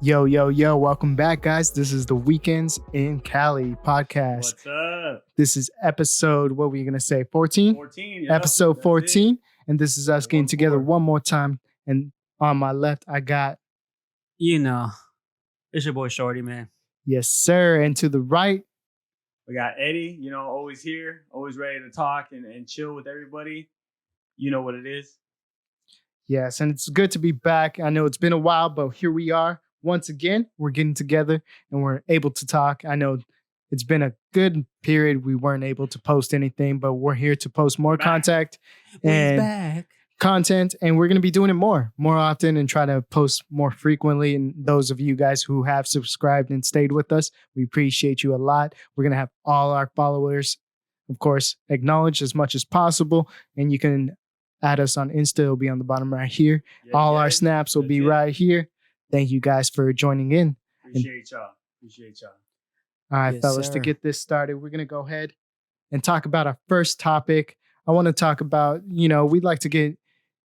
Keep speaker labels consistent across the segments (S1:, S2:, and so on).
S1: Yo, yo, yo, welcome back, guys. This is the Weekends in Cali podcast.
S2: What's up?
S1: This is episode, what were you going to say, 14?
S2: 14. Yep,
S1: Episode
S2: that's
S1: 14.
S2: it.
S1: And this is us getting together one more time. And on my left, I got,
S3: It's your boy Shorty, man.
S1: yes, sir. And to the right,
S2: We got Eddie, always here, always ready to talk and chill with everybody. You know what it is.
S1: yes. And it's good to be back. I know it's been a while, but here we are. Once again, we're getting together and we're able to talk. I know it's been a good period. We weren't able to post anything, but we're here to post more content and content, and we're going to be doing it more often and try to post more frequently. And those of you guys who have subscribed and stayed with us, we appreciate you a lot. We're going to have all our followers, of course, acknowledged as much as possible, and you can add us on Insta. It'll be on the bottom right here. All our snaps will be right here. Thank you guys for joining in.
S2: Appreciate y'all.
S1: All right,
S3: Yes,
S1: fellas,
S3: sir.
S1: to get this started, we're going to go ahead and talk about our first topic. I want to talk about, we'd like to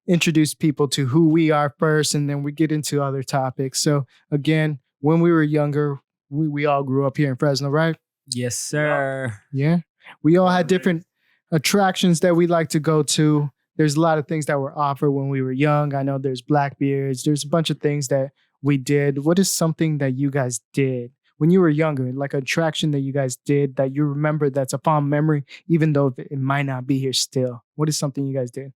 S1: introduce people to who we are first, and then we get into other topics. So again, when we were younger, we all grew up here in Fresno, right?
S3: Yes, sir.
S1: Yeah. We all had different attractions that we like to go to. There's a lot of things that were offered when we were young. I know there's Blackbeards. There's a bunch of things that we did. What is something that you guys did when you were younger, like an attraction that you guys did that you remember that's a fond memory, even though it might not be here still? What is something you guys did?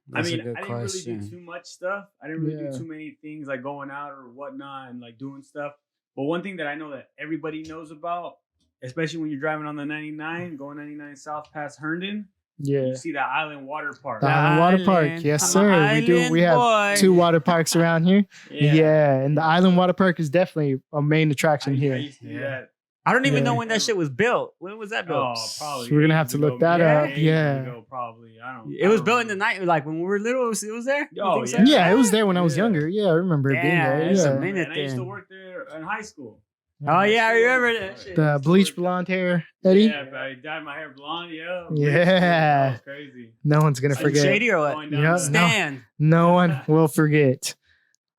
S3: That's
S2: I
S3: a good
S2: didn't
S3: question.
S2: really do too much stuff. I didn't really do too many things like going out or whatnot and like doing stuff. But one thing that I know that everybody knows about, especially when you're driving on the 99, going 99 south past Herndon,
S1: Yeah.
S2: you see the Island Water Park.
S1: The Island Water Park.
S3: Island.
S1: Yes,
S3: I'm
S1: sir.
S3: an
S1: We do.
S3: island
S1: We have
S3: boy.
S1: 2 water parks around here. Yeah. And the Island Water Park is definitely a main attraction
S2: I
S1: here.
S2: used to do that.
S3: I don't even
S1: Yeah.
S3: know when that shit was built. When was that built?
S2: Oh, probably.
S1: So we're gonna have to
S2: ages
S1: look
S2: ago,
S1: that
S2: man.
S1: up.
S2: Ages
S1: Yeah.
S2: ago, probably. I don't.
S3: It was built in the night, like when we were little. It was there. You
S2: Oh,
S3: think so?
S2: yeah.
S1: Yeah, it was there when I was
S2: Yeah.
S1: younger. Yeah, I remember it being
S3: Yeah,
S1: there.
S3: it's a
S1: Yeah.
S3: minute.
S2: Man, I used to
S3: then.
S2: work there in high school.
S3: Oh yeah, I remember that shit.
S1: The bleach blonde hair, Eddie.
S2: Yeah, I dyed my hair blonde. Yeah.
S1: Yeah.
S2: That was crazy.
S1: No one's gonna
S3: Like
S1: forget.
S3: Shady or what?
S2: Going down
S1: Yeah,
S2: the-
S3: Stan.
S1: No one will forget.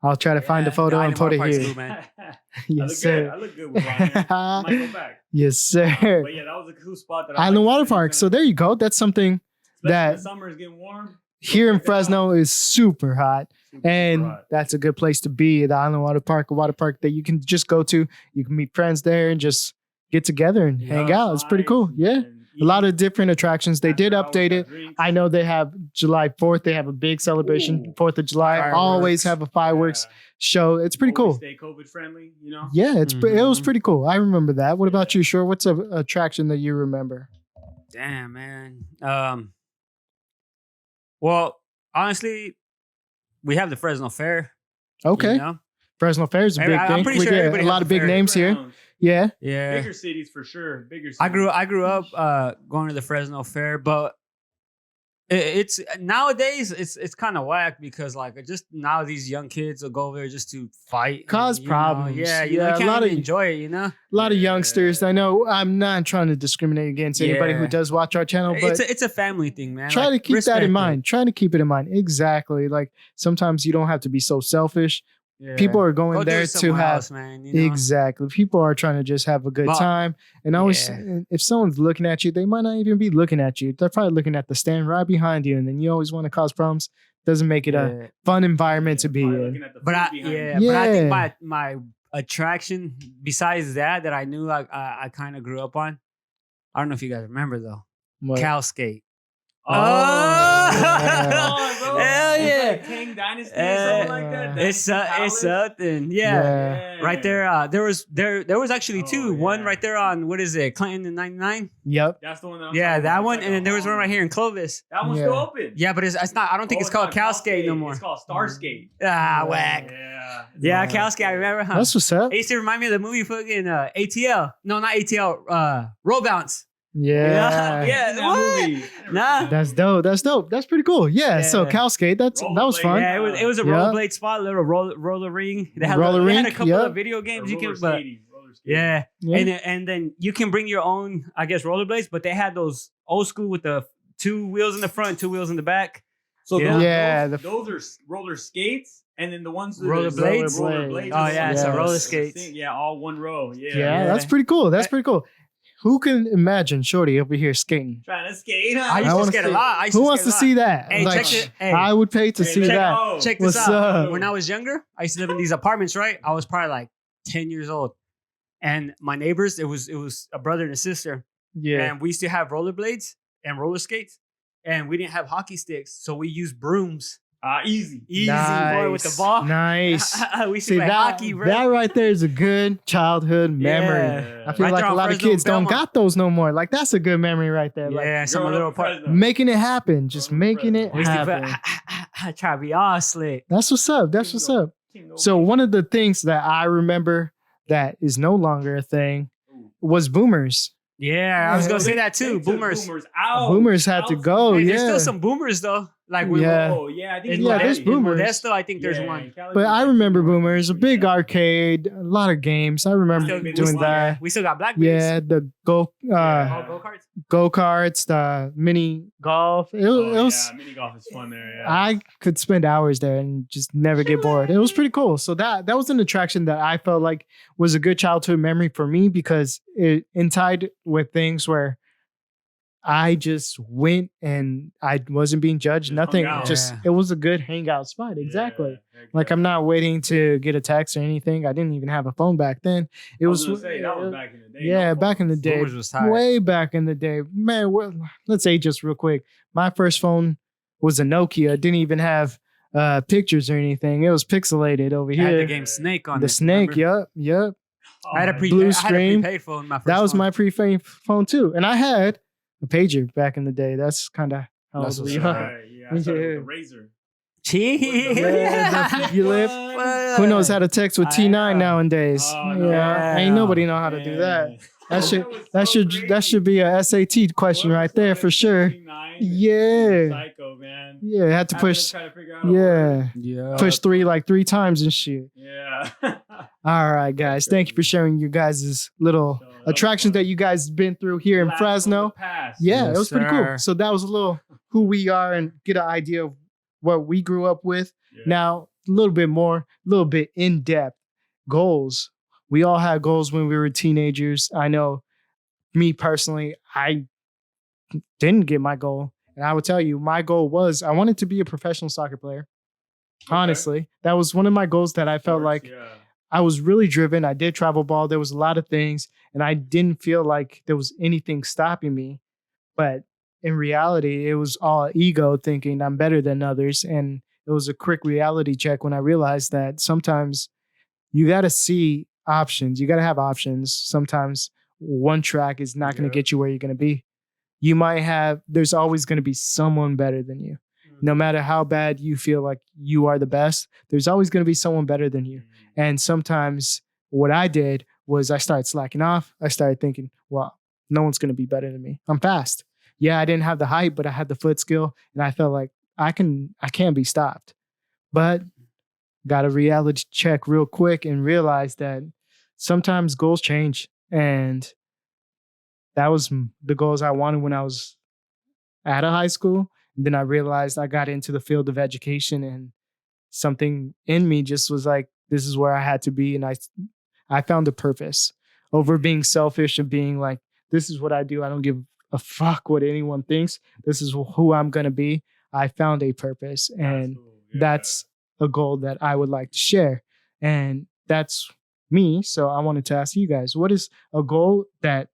S1: I'll try to find a
S3: Yeah,
S1: photo
S3: the
S1: and put it
S3: Island Water
S1: here.
S3: Park's cool, man.
S2: I
S1: Yes,
S2: look
S1: sir.
S2: good. I look good with blonde hair. I might go back.
S1: Yes, sir.
S2: But yeah, that was a cool spot. That I
S1: Island
S2: liked
S1: Water
S2: to spend
S1: Park. So
S2: time.
S1: there you go. That's something
S2: Especially
S1: that-
S2: when the summer is getting warm.
S1: here in
S2: Check it out.
S1: Fresno is super hot.
S2: Super
S1: And
S2: hot.
S1: that's a good place to be. The Island Water Park, a water park that you can just go to. You can meet friends there and just get together and hang
S2: Yeah,
S1: out. It's pretty
S2: slides
S1: cool.
S2: and-
S1: Yeah.
S2: and
S1: A lot
S2: eat.
S1: of different attractions. They did
S2: After hours,
S1: update
S2: got
S1: it.
S2: drinks.
S1: I know they have July 4th. They have a big celebration,
S2: Ooh.
S1: 4th of July.
S3: Fireworks.
S1: Always have a fireworks
S2: Yeah.
S1: show. It's pretty
S2: Always
S1: cool.
S2: Stay COVID friendly,
S1: Yeah, it was
S3: Mhm.
S1: pretty cool. I remember that. What about you, Shore? What's an attraction that you remember?
S3: Damn, man. Well, honestly, we have the Fresno Fair.
S1: Okay.
S3: You know?
S1: Fresno Fair is a big
S3: I'm
S1: thing.
S3: pretty
S1: We
S3: sure
S1: get
S3: everybody
S1: a lot
S3: has
S1: of
S3: a
S1: big
S3: fair.
S1: names here.
S2: Browns.
S1: Yeah.
S3: Yeah.
S2: Bigger cities for sure. Bigger cities.
S3: I grew up going to the Fresno Fair, but it's nowadays it's kind of whack because like just now these young kids will go there just to fight,
S1: Cause
S3: you know?
S1: problems.
S3: Yeah,
S1: Yeah,
S3: you
S1: a
S3: can't
S1: lot
S3: even
S1: of-
S3: enjoy it. You know,
S1: A lot of
S2: Yeah.
S1: youngsters. I know I'm not trying to discriminate against anybody who
S3: Yeah.
S1: does watch our channel, but
S3: it's a family thing, man.
S1: try
S3: Like,
S1: to keep that
S3: respect
S1: in
S3: it.
S1: mind. Try to keep it in mind. Exactly. Like sometimes you don't have to be so selfish.
S3: Yeah.
S1: People are going
S3: Go do
S1: there
S3: it
S1: to
S3: somewhere
S1: have
S3: else, man. You know?
S1: exactly. People are trying to just have a good
S3: But-
S1: time. And always,
S3: Yeah.
S1: if someone's looking at you, they might not even be looking at you. They're probably looking at the stand right behind you, and then you always want to cause problems. Doesn't make it a
S3: Yeah.
S1: fun environment to be
S2: Probably
S1: in.
S2: looking at the
S3: But
S2: food
S3: I
S2: behind
S3: yeah,
S2: you.
S3: but I think
S1: Yeah.
S3: my attraction besides that I knew like I kind of grew up on. I don't know if you guys remember though.
S1: What?
S3: Cal skate.
S2: Oh,
S1: yeah.
S2: bro.
S3: Hell
S2: It's
S3: yeah.
S2: like King Dynasty or something like that.
S3: It's
S2: Palace.
S3: something.
S1: Yeah.
S3: Yeah. Right there. There was actually
S2: Oh,
S3: two. One
S2: yeah.
S3: right there on what is it? Clinton in '99.
S1: Yep.
S2: That's the one that I'm
S3: Yeah,
S2: talking
S3: that
S2: about.
S3: one,
S2: It's
S3: and
S2: like
S3: then there was one right here in Clovis.
S2: That one's
S1: Yeah.
S2: still open.
S3: Yeah, but it's not. I don't think
S2: Oh,
S3: it's called
S2: not
S3: Cal skate no more.
S2: It's called Star Skate.
S3: Ah, whack.
S2: Yeah.
S3: Yeah,
S1: Yeah.
S3: Cal skate. I remember. Huh?
S1: That's what's up.
S3: It used to remind me of the movie fucking ATL. No, not ATL. Roll Bounce.
S1: Yeah.
S3: Yeah.
S2: In that
S3: What?
S2: movie.
S3: Nah.
S1: That's dope. That's dope. That's pretty cool. Yeah. So
S3: Yeah.
S1: Cal skate. That was
S2: Rollerblade.
S1: fun.
S3: Yeah, it was a
S1: Yeah.
S3: rollerblade spot, little roller ring. They had,
S1: Roller
S3: they had a
S1: rink,
S3: couple
S1: yeah.
S3: of video games you can,
S2: Roller
S3: but
S2: skating, roller skating.
S3: yeah.
S1: Yeah.
S3: And then you can bring your own, I guess, rollerblades. But they had those old school with the 2 wheels in the front, 2 wheels in the back.
S2: So
S1: Yeah,
S2: those are roller skates, and then the ones that
S3: Rollerblades?
S2: rollerblades.
S3: Oh, yeah,
S1: so
S3: roller skates.
S2: Yeah, all one row. Yeah.
S1: Yeah, that's pretty cool. That's pretty cool. Who can imagine Shorty over here skating?
S2: Trying to skate.
S3: I used
S1: I
S3: to
S1: wanna
S3: skate a
S1: see-
S3: lot. I used
S1: Who
S3: to
S1: wants
S3: skate
S1: to
S3: a
S1: see
S3: lot.
S1: that?
S3: Hey,
S1: Like,
S3: check it. Hey,
S1: I would pay to see that.
S3: check this
S1: What's
S3: out.
S1: up?
S3: When I was younger, I used to live in these apartments, right? I was probably like 10 years old. And my neighbors, it was a brother and a sister.
S1: Yeah.
S3: And we used to have rollerblades and roller skates. And we didn't have hockey sticks. So we used brooms.
S2: Easy.
S3: Easy, boy, with the ball.
S1: Nice.
S3: We used to
S1: See
S3: play
S1: that,
S3: hockey, bro.
S1: that right there is a good childhood memory.
S3: Yeah.
S1: I feel
S3: Right
S1: like
S3: there
S1: a
S3: on
S1: lot of
S3: Fresno
S1: kids don't
S3: Belmont.
S1: got those no more. Like that's a good memory right there. Like
S3: Yeah, some
S2: Growing
S3: little
S2: up in
S3: part.
S2: Fresno.
S1: making it happen, just
S2: Growing up
S1: making
S2: Fresno.
S1: it
S3: We used to
S1: happen.
S3: try to be all slick.
S1: That's what's up. That's what's up. So one of the things that I remember that is no longer a thing was boomers.
S3: Yeah, I was gonna say that too.
S2: They took
S3: Boomers.
S2: out.
S1: Boomers had to go.
S3: Hey,
S1: Yeah,
S3: there's still some boomers though. Like we
S1: Yeah.
S2: Oh yeah, I think
S3: in
S1: Yeah,
S3: Modesto-
S1: there's
S3: in
S1: boomers.
S3: Modesto, I think there's one.
S1: but I remember boomers. A big arcade, a lot of games. I remember
S2: Still
S3: We
S1: doing
S3: still-
S1: that.
S3: We still got Blackberries.
S1: Yeah, the
S2: Yeah.
S3: Go-karts.
S1: go karts, the mini golf. It was.
S2: mini golf is fun there. Yeah.
S1: I could spend hours there and just never get bored. It was pretty cool. So that was an attraction that I felt like was a good childhood memory for me because it tied with things where I just went and I wasn't being judged.
S2: Just
S1: Nothing.
S2: hung out.
S1: Just
S3: Yeah.
S1: it was a good hangout spot. Exactly.
S2: Yeah,
S1: Like I'm not waiting to get a text or anything. I didn't even have a phone back then. It
S2: I
S1: was,
S2: gonna say, that was back in the day.
S1: yeah,
S2: no
S1: back in the
S2: phones.
S1: day.
S3: Boomers was tight.
S1: Way back in the day, man. Let's say just real quick. My first phone was a Nokia. It didn't even have pictures or anything. It was pixelated over
S3: I had the
S1: here.
S3: game Snake on
S1: The
S3: it,
S1: snake.
S3: remember?
S1: Yep.
S2: Oh,
S3: I had a
S2: my
S3: pre-
S1: Blue
S3: I had a
S1: screen.
S3: prepaid phone. My first
S1: That was
S3: phone.
S1: my prepaid phone too, and I had a pager back in the day. That's kind of how
S3: That's
S1: old
S3: what's
S1: we
S3: up.
S1: are.
S2: Right, yeah, I started with
S1: Yeah.
S2: the razor.
S3: Cheese.
S1: Yeah, you live. Who knows how to text with T9
S3: I know.
S1: nowadays?
S2: Oh, no.
S1: Yeah, ain't nobody know how to do that. That should be a SAT question right there for sure. Yeah.
S2: Psycho, man.
S1: Yeah, had to push.
S2: Try to figure out how to work.
S1: Yeah,
S3: Yeah.
S1: push three times and shit.
S2: Yeah.
S1: All right, guys. Thank you for sharing your guys' little
S2: So, that was
S1: attractions
S2: fun.
S1: that you guys been through here in
S2: Blast from the
S1: Fresno.
S2: past.
S1: Yeah,
S3: Yes,
S1: it was pretty cool.
S3: sir.
S1: So that was a little who we are and get an idea of what we grew up with.
S2: Yeah.
S1: Now, a little bit more, a little bit in depth goals. We all had goals when we were teenagers. I know me personally, I didn't get my goal. And I would tell you, my goal was I wanted to be a professional soccer player.
S2: Okay.
S1: Honestly, that was one of my goals that I
S2: Of
S1: felt
S2: course,
S1: like
S2: yeah.
S1: I was really driven. I did travel ball. There was a lot of things, and I didn't feel like there was anything stopping me. But in reality, it was all ego thinking I'm better than others. And it was a quick reality check when I realized that sometimes you got to see options. You got to have options. Sometimes one track is not going
S2: Yeah.
S1: to get you where you're going to be. You might have, there's always going to be someone better than you. No matter how bad you feel like you are the best, there's always going to be someone better than you. And sometimes what I did was I started slacking off. I started thinking, well, no one's going to be better than me. I'm fast. Yeah, I didn't have the height, but I had the foot skill. And I felt like I can't be stopped. But got a reality check real quick and realized that sometimes goals change. And that was the goals I wanted when I was out of high school. And then I realized I got into the field of education and something in me just was like, this is where I had to be. And I found a purpose over being selfish and being like, this is what I do. I don't give a fuck what anyone thinks. This is who I'm going to be. I found a purpose and that's a goal that I would like to share. And that's me. So I wanted to ask you guys, what is a goal that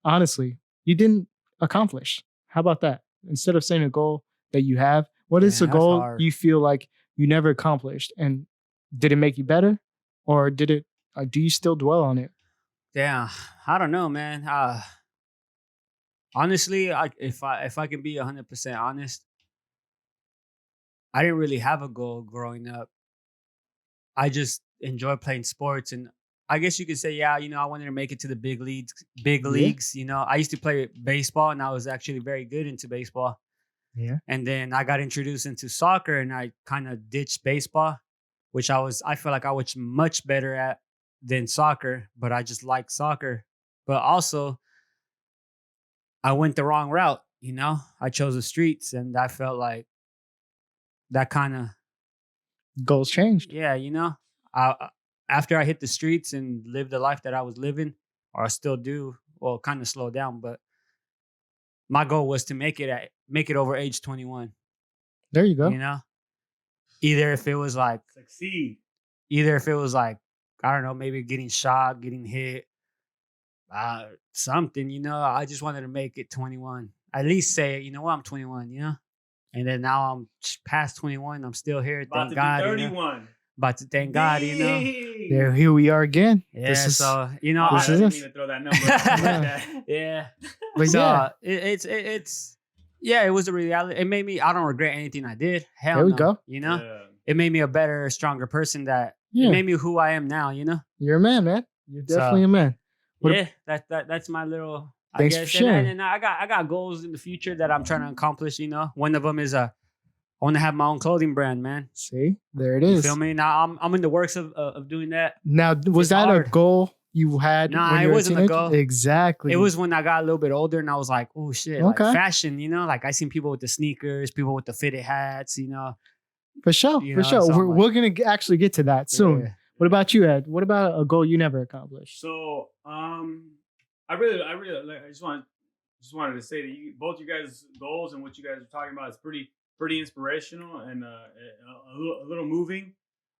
S1: honestly you didn't accomplish? How about that? Instead of saying a goal that you have, what is
S3: Yeah,
S1: a
S3: that's
S1: goal
S3: hard.
S1: you feel like you never accomplished? And did it make you better? Or did it, do you still dwell on it?
S3: Yeah, I don't know, man. Honestly, if I can be 100% honest, I didn't really have a goal growing up. I just enjoy playing sports, and I guess you could say, yeah, I wanted to make it to the big leagues. Big
S1: Yeah.
S3: leagues, I used to play baseball, and I was actually very good into baseball.
S1: Yeah.
S3: And then I got introduced into soccer, and I kind of ditched baseball, which I feel like I was much better at than soccer, but I just like soccer. But also, I went the wrong route. I chose the streets, and I felt like that kind of,
S1: Goals changed.
S3: yeah, after I hit the streets and lived the life that I was living, or I still do, well, kind of slow down, but my goal was to make it over age 21.
S1: There you go.
S3: You know, either if it was like
S2: Succeed.
S3: either if it was like, I don't know, maybe getting shot, getting hit, something. I just wanted to make it 21. At least say, you know what, I'm 21. And then now I'm past 21. I'm still here.
S2: About
S3: Thank
S2: to
S3: God.
S2: be 31.
S3: About to thank God.
S1: There, here we are again.
S3: Yeah.
S1: This is,
S3: So
S2: I
S1: This
S2: didn't
S1: is
S2: mean
S1: us.
S2: to throw that number. Like that.
S3: yeah.
S1: but
S3: So
S1: yeah,
S3: it's yeah, it was a reality. It made me. I don't regret anything I did. Hell
S1: there we
S3: no.
S1: go.
S2: Yeah.
S3: It made me a better, stronger person. It
S1: Yeah,
S3: made me who I am now.
S1: you're a man, man. You're
S3: So,
S1: definitely a man. What-
S3: Yeah, that's my little.
S1: Thanks
S3: I
S1: for
S3: guess.
S1: sharing.
S3: And I got goals in the future that I'm trying to accomplish. One of them is I want to have my own clothing brand, man.
S1: See, there it
S3: You
S1: is.
S3: feel me? Now I'm in the works of doing that.
S1: Now, was
S3: It's
S1: that
S3: hard.
S1: a goal you had?
S3: Nah,
S1: when
S3: it
S1: you were
S3: wasn't a
S1: teenager?
S3: goal.
S1: Exactly.
S3: It was when I got a little bit older and I was like, oh shit, like
S1: Okay.
S3: fashion, like I seen people with the sneakers, people with the fitted hats,
S1: for sure.
S3: you
S1: For
S3: know,
S1: sure.
S3: so I'm
S1: We're,
S3: like-
S1: we're gonna actually get to that soon.
S3: Yeah.
S1: What about you, Ed? What about a goal you never accomplished?
S2: So, I really, like, I just wanted to say that both you guys' goals and what you guys are talking about is pretty inspirational and a little moving.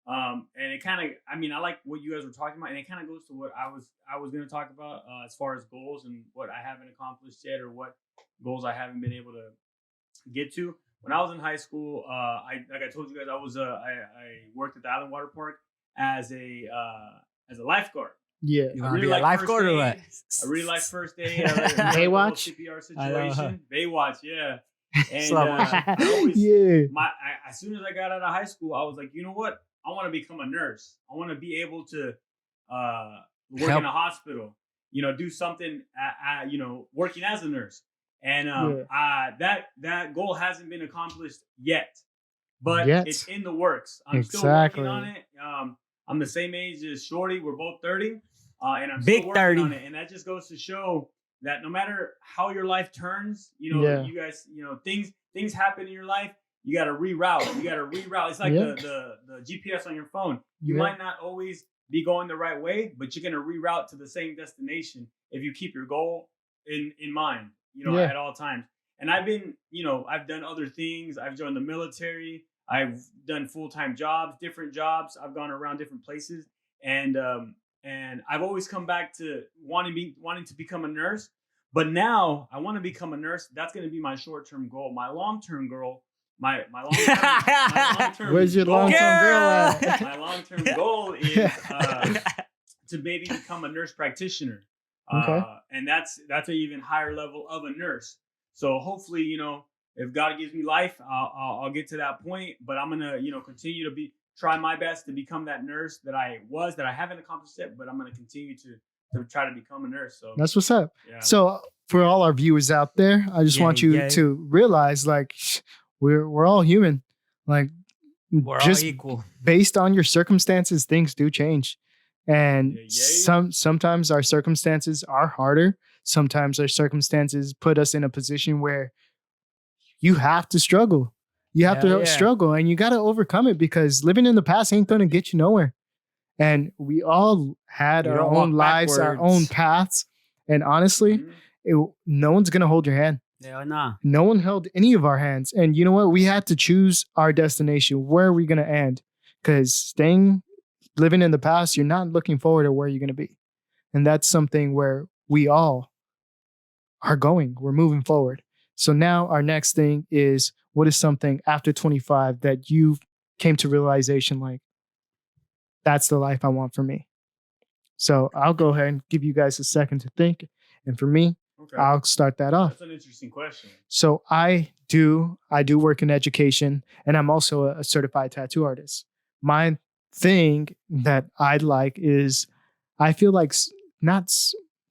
S2: And it kind of, I like what you guys were talking about, and it kind of goes to what I was going to talk about as far as goals and what I haven't accomplished yet, or what goals I haven't been able to get to. When I was in high school, like I told you guys, I worked at the Island Water Park as a lifeguard.
S1: Yeah.
S3: You
S2: I
S3: want to
S2: really
S3: be a
S2: like
S3: lifeguard
S2: first
S3: or what?
S2: aid. I really like first aid. I like a little
S1: Baywatch?
S2: CPR
S3: I know.
S2: situation. Baywatch, yeah. And
S3: Slow motion.
S2: I always,
S1: Yeah.
S2: as soon as I got out of high school, I was like, you know what? I want to become a nurse. I want to be able to work
S3: Help.
S2: in a hospital. Do something. Working as a nurse. And that goal hasn't been accomplished yet, but it's in the works. I'm still working on it. I'm the same age as Shorty. We're both 30, and I'm
S3: Big
S2: still working
S3: 30.
S2: on it. And that just goes to show that no matter how your life turns, you guys, things happen in your life. You got to reroute. It's like the GPS on your phone. You might not always be going the right way, but you're gonna reroute to the same destination if you keep your goal in mind. At all times. And I've been, I've done other things. I've joined the military. I've done full-time jobs, different jobs. I've gone around different places, and I've always come back to wanting to become a nurse. But now I want to become a nurse. That's going to be my short-term goal. My long-term goal, my long-term.
S1: Where's your
S2: goal-
S1: long-term girl at?
S2: My long-term goal is to maybe become a nurse practitioner.
S1: Okay.
S2: And that's an even higher level of a nurse. So hopefully, if God gives me life, I'll get to that point. But I'm gonna, continue to try my best to become that nurse that I haven't accomplished yet. But I'm gonna continue to try to become a nurse. So
S1: That's what's up.
S2: yeah.
S1: So for all our viewers out there, I just want you to realize, like, we're all human. Like,
S3: We're
S1: just
S3: all equal.
S1: based on your circumstances, things do change. And sometimes our circumstances are harder. Sometimes our circumstances put us in a position where you have to struggle. You have to struggle, and you got to overcome it, because living in the past ain't going to get you nowhere. And we all had our own lives, our own paths. And honestly, no one's going to hold your hand.
S3: Yeah, nah.
S1: No one held any of our hands. And you know what? We had to choose our destination. Where are we going to end? Because living in the past, you're not looking forward to where you're going to be. And that's something where we all are going. We're moving forward. So now our next thing is, what is something after 25 that you came to realization, like, that's the life I want for me? So I'll go ahead and give you guys a second to think. And for me, I'll start that off.
S2: That's an interesting question.
S1: So I do work in education, and I'm also a certified tattoo artist. My thing that I'd like is, I feel like not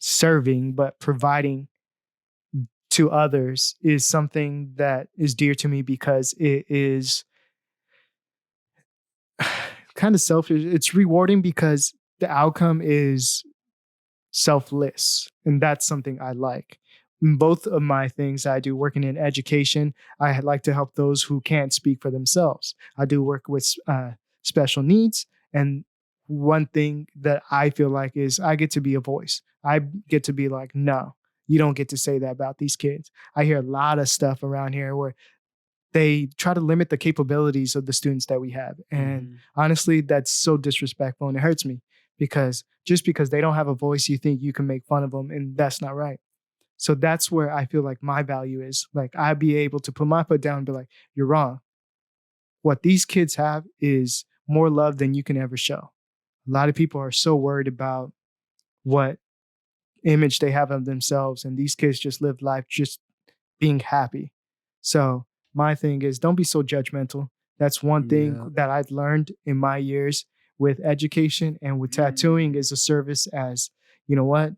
S1: serving, but providing to others is something that is dear to me, because it is kind of selfish. It's rewarding because the outcome is selfless, and that's something I like. both of my things I do working in education, I like to help those who can't speak for themselves. I do work with special needs. And one thing that I feel like is I get to be a voice. I get to be like, no, you don't get to say that about these kids. I hear a lot of stuff around here where they try to limit the capabilities of the students that we have. And honestly, that's so disrespectful and it hurts me because just because they don't have a voice, you think you can make fun of them, and that's not right. So that's where I feel like my value is. Like I'd be able to put my foot down and be like, you're wrong. What these kids have is more love than you can ever show. A lot of people are so worried about what image they have of themselves, and these kids just live life just being happy. So my thing is don't be so judgmental. That's one thing that I've learned in my years with education and with tattooing is a service as, you know what?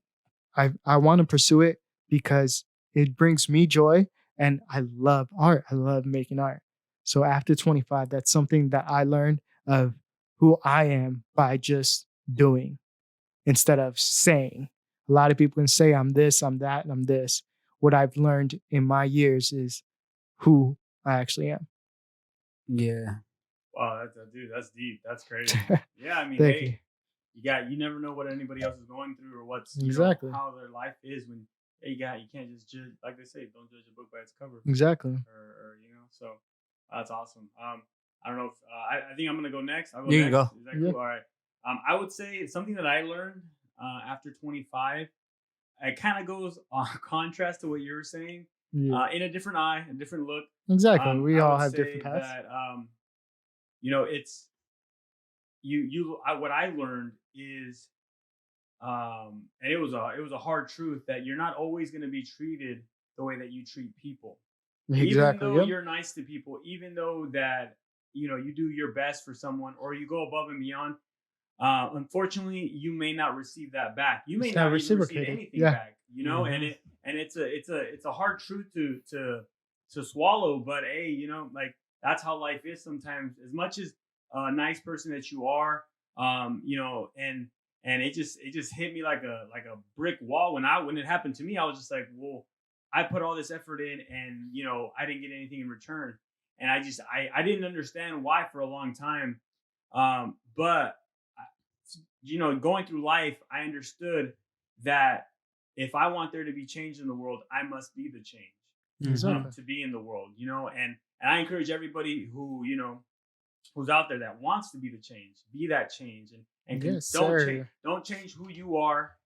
S1: I want to pursue it because it brings me joy and I love art. I love making art. So after 25, that's something that I learned of who I am by just doing instead of saying. A lot of people can say I'm this, I'm that, and I'm this. What I've learned in my years is who I actually am.
S3: Yeah.
S2: Wow, dude, that's deep. That's crazy. Yeah, I mean,
S1: Thank you.
S2: you never know what anybody else is going through or what's
S1: Exactly.
S2: how their life is when you can't just judge, like they say, don't judge a book by its cover.
S1: Exactly.
S2: Or so that's awesome. I don't know if I think I'm gonna go next. I'll go
S3: You
S2: next.
S3: can go.
S2: Is that cool? All right. I would say something that I learned after 25. It kind of goes on contrast to what you were saying.
S1: Yeah.
S2: In a different eye, a different look.
S1: Exactly. We
S2: I
S1: all
S2: would
S1: have
S2: say
S1: different paths.
S2: that it's what I learned is and it was a hard truth that you're not always going to be treated the way that you treat people.
S1: Exactly.
S2: Even though you're nice to people, even though that you do your best for someone or you go above and beyond, unfortunately you may not receive that back. You may not even receive anything back, and it's a hard truth to swallow, but hey, like that's how life is sometimes. As much as a nice person that you are, and it just hit me like a brick wall when it happened to me. I was just like, well, I put all this effort in, and I didn't get anything in return, and I didn't understand why for a long time, but going through life, I understood that if I want there to be change in the world, I must be the change to be in the world, and I encourage everybody who's out there that wants to be the change, be that change, and
S1: yes,
S2: don't change who you are.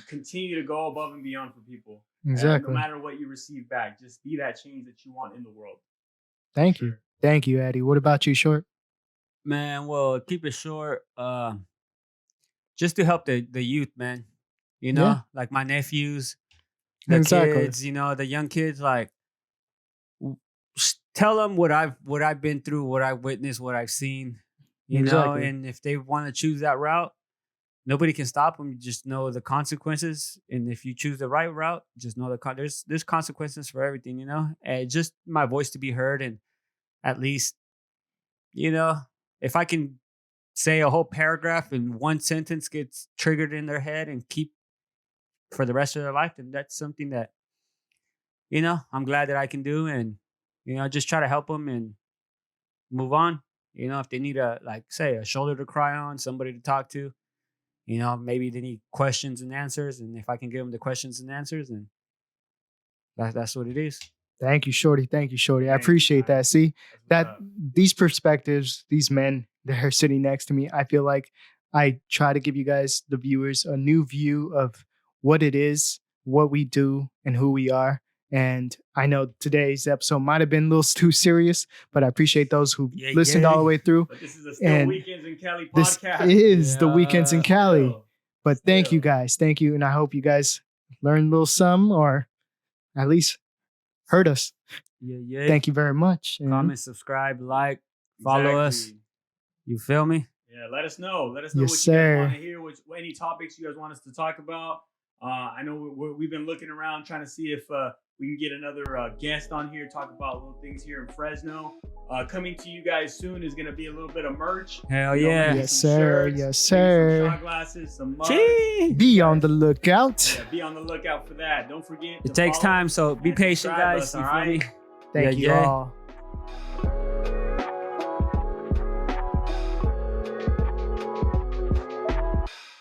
S2: Continue to go above and beyond for people.
S1: Exactly.
S2: No matter what you receive back, just be that change that you want in the world.
S1: Thank you. Thank you, Eddie. What about you, Short?
S3: Man, well, keep it short. Just to help the youth, man. Like my nephews, the kids, the young kids, like tell them what I've been through, what I've witnessed, what I've seen, know, and if they want to choose that route, nobody can stop them. You just know the consequences, and if you choose the right route, just know there's consequences for everything, and just my voice to be heard, and at least, if I can say a whole paragraph in one sentence gets triggered in their head and keep for the rest of their life, then that's something that, I'm glad that I can do, and, just try to help them and move on. If they need a shoulder to cry on, somebody to talk to, maybe they need questions and answers. And if I can give them the questions and answers, then that's what it is.
S1: Thank you, Shorty. Thank you, Shorty. I appreciate that. See, that these perspectives, these men that are sitting next to me, I feel like I try to give you guys, the viewers, a new view of what it is, what we do, and who we are. And I know today's episode might have been a little too serious, but I appreciate those who listened all the way through.
S2: But this is a Still Weekends in Cali podcast.
S1: This is the Weekends in Cali. But thank you guys. Thank you. And I hope you guys learned a little something or at least heard us.
S3: Yeah.
S1: Thank you very much.
S3: Comment, subscribe, like, follow us. You feel me?
S2: Yeah, let us know. Let us know what you guys want to hear, any topics you guys want us to talk about. I know we've been looking around trying to see if we can get another guest on here, talk about little things here in Fresno. Coming to you guys soon is going to be a little bit of merch.
S3: Hell yeah.
S1: Yes,
S2: some
S1: sir.
S2: shirts,
S1: Yes,
S2: maybe
S1: sir.
S2: Some shot glasses, some mugs.
S3: Gee.
S1: Be on the lookout.
S2: Yeah, be on the lookout for that. Don't forget.
S3: It takes time, so be
S2: and
S3: patient,
S2: subscribe
S3: guys.
S2: us,
S3: You
S2: all
S3: feel me?
S2: right?
S1: Thank
S3: Yeah,
S1: you
S3: yeah.
S1: all.